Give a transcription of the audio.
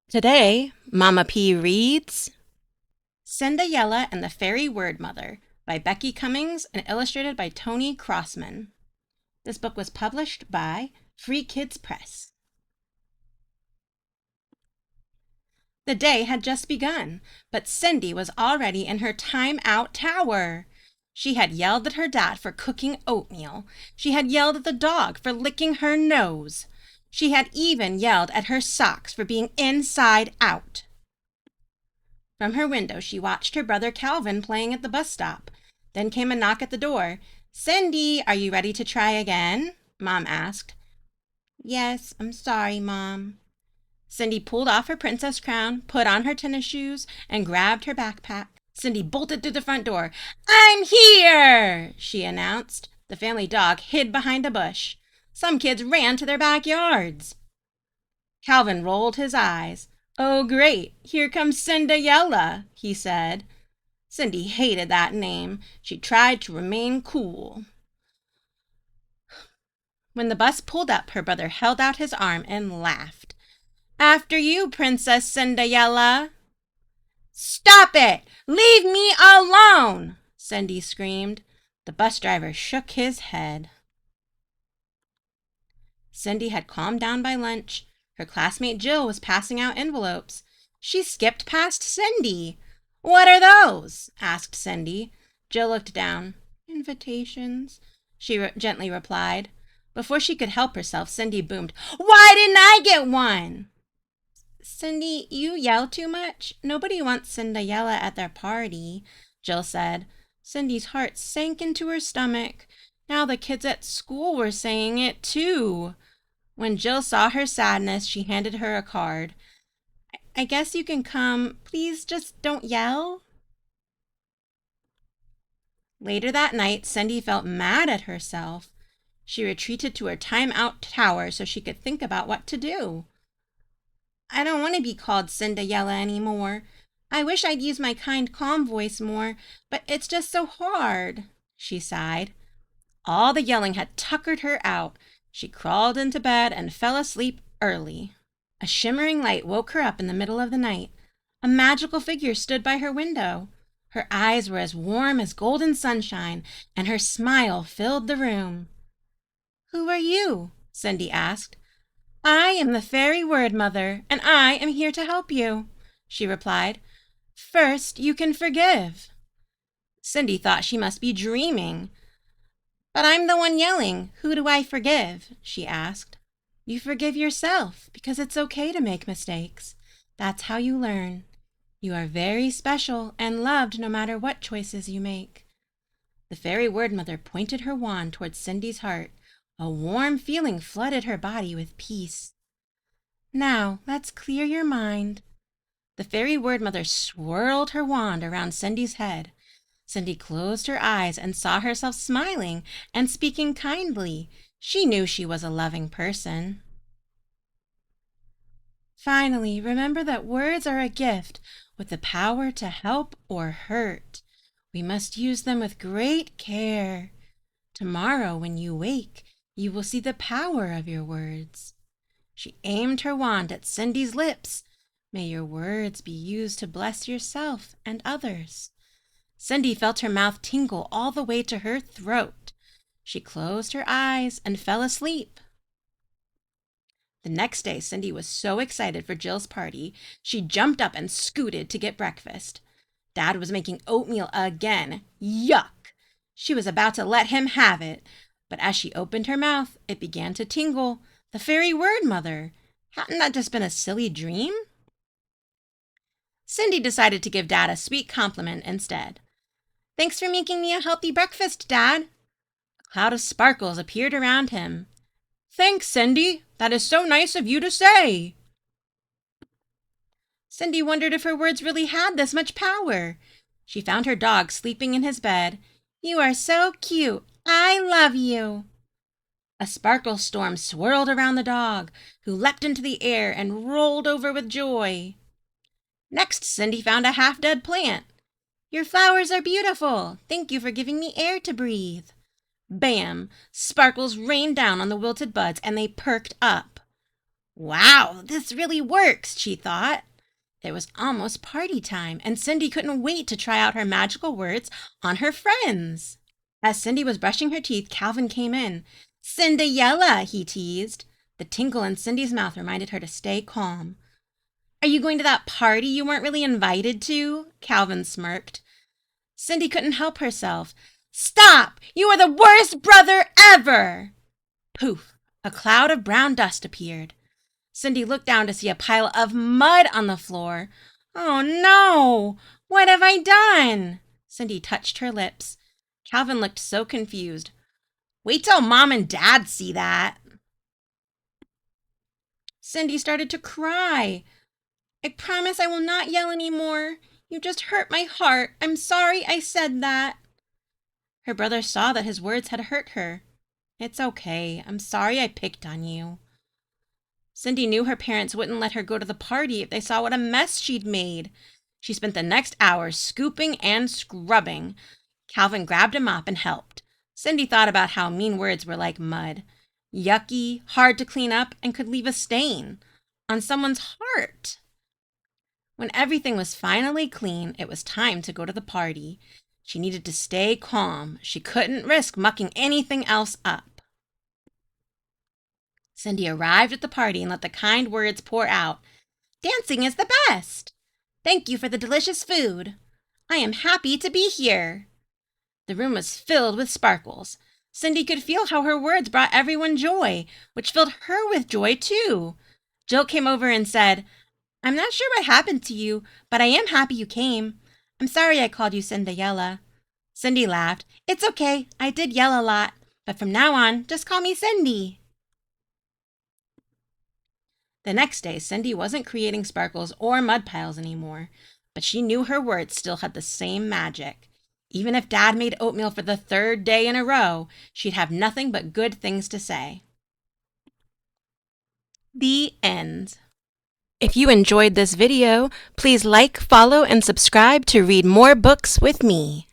Today, Mama P reads CindaYella and the Fairy Wordmother by Becky Cummings and illustrated by Toni Crossman. This book was published by Free Kids Press. The day had just begun, but Cindy was already in her time-out tower. She had yelled at her dad for cooking oatmeal. She had yelled at the dog for licking her nose. She had even yelled at her socks for being inside out. From her window, she watched her brother Calvin playing at the bus stop. Then came a knock at the door. "Cindy, are you ready to try again?" Mom asked. "Yes, I'm sorry, Mom." Cindy pulled off her princess crown, put on her tennis shoes, and grabbed her backpack. Cindy bolted through the front door. "I'm here!" she announced. The family dog hid behind a bush. Some kids ran to their backyards. Calvin rolled his eyes. "Oh, great, here comes CindaYella," he said. Cindy hated that name. She tried to remain cool. When the bus pulled up, her brother held out his arm and laughed. "After you, Princess CindaYella." "Stop it! Leave me alone!" Cindy screamed. The bus driver shook his head. Cindy had calmed down by lunch. Her classmate Jill was passing out envelopes. She skipped past Cindy. "What are those?" asked Cindy. Jill looked down. "Invitations," she gently replied. Before she could help herself, Cindy boomed, "Why didn't I get one?" "Cindy, you yell too much. Nobody wants CindaYella at their party," Jill said. Cindy's heart sank into her stomach. Now the kids at school were saying it too. When Jill saw her sadness, she handed her a card. I guess you can come. Please just don't yell." Later that night, Cindy felt mad at herself. She retreated to her time-out tower so she could think about what to do. "I don't want to be called CindaYella anymore. I wish I'd use my kind, calm voice more, but it's just so hard," she sighed. All the yelling had tuckered her out. She crawled into bed and fell asleep early. A shimmering light woke her up in the middle of the night. A magical figure stood by her window. Her eyes were as warm as golden sunshine, and her smile filled the room. "Who are you?" Cindy asked. "I am the Fairy Wordmother, and I am here to help you," she replied. "First, you can forgive." Cindy thought she must be dreaming. "But I'm the one yelling. Who do I forgive?" she asked. "You forgive yourself, because it's okay to make mistakes. That's how you learn. You are very special and loved no matter what choices you make." The Fairy Wordmother pointed her wand towards Cindy's heart. A warm feeling flooded her body with peace. "Now, let's clear your mind." The Fairy Wordmother swirled her wand around Cindy's head. Cindy closed her eyes and saw herself smiling and speaking kindly. She knew she was a loving person. "Finally, remember that words are a gift with the power to help or hurt. We must use them with great care. Tomorrow, when you wake, you will see the power of your words." She aimed her wand at Cindy's lips. "May your words be used to bless yourself and others." Cindy felt her mouth tingle all the way to her throat. She closed her eyes and fell asleep. The next day, Cindy was so excited for Jill's party, she jumped up and scooted to get breakfast. Dad was making oatmeal again. Yuck! She was about to let him have it, but as she opened her mouth, it began to tingle. The Fairy Wordmother! Hadn't that just been a silly dream? Cindy decided to give Dad a sweet compliment instead. "Thanks for making me a healthy breakfast, Dad." A cloud of sparkles appeared around him. "Thanks, Cindy. That is so nice of you to say." Cindy wondered if her words really had this much power. She found her dog sleeping in his bed. "You are so cute. I love you." A sparkle storm swirled around the dog, who leapt into the air and rolled over with joy. Next, Cindy found a half-dead plant. "Your flowers are beautiful. Thank you for giving me air to breathe." Bam! Sparkles rained down on the wilted buds, and they perked up. Wow, this really works, she thought. It was almost party time, and Cindy couldn't wait to try out her magical words on her friends. As Cindy was brushing her teeth, Calvin came in. "CindaYella," he teased. The tinkle in Cindy's mouth reminded her to stay calm. "Are you going to that party you weren't really invited to?" Calvin smirked. Cindy couldn't help herself. "Stop! You are the worst brother ever!" Poof! A cloud of brown dust appeared. Cindy looked down to see a pile of mud on the floor. "Oh no! What have I done?" Cindy touched her lips. Calvin looked so confused. "Wait till Mom and Dad see that." Cindy started to cry. "I promise I will not yell anymore. You just hurt my heart. I'm sorry I said that." Her brother saw that his words had hurt her. "It's okay. I'm sorry I picked on you." Cindy knew her parents wouldn't let her go to the party if they saw what a mess she'd made. She spent the next hour scooping and scrubbing. Calvin grabbed a mop and helped. Cindy thought about how mean words were like mud. Yucky, hard to clean up, and could leave a stain on someone's heart. When everything was finally clean, it was time to go to the party. She needed to stay calm. She couldn't risk mucking anything else up. Cindy arrived at the party and let the kind words pour out. "Dancing is the best. Thank you for the delicious food. I am happy to be here." The room was filled with sparkles. Cindy could feel how her words brought everyone joy, which filled her with joy too. Jill came over and said, "I'm not sure what happened to you, but I am happy you came. I'm sorry I called you CindaYella." Cindy laughed. "It's okay. I did yell a lot, but from now on, just call me Cindy." The next day, Cindy wasn't creating sparkles or mud piles anymore, but she knew her words still had the same magic. Even if Dad made oatmeal for the third day in a row, she'd have nothing but good things to say. The end. If you enjoyed this video, please like, follow, and subscribe to read more books with me.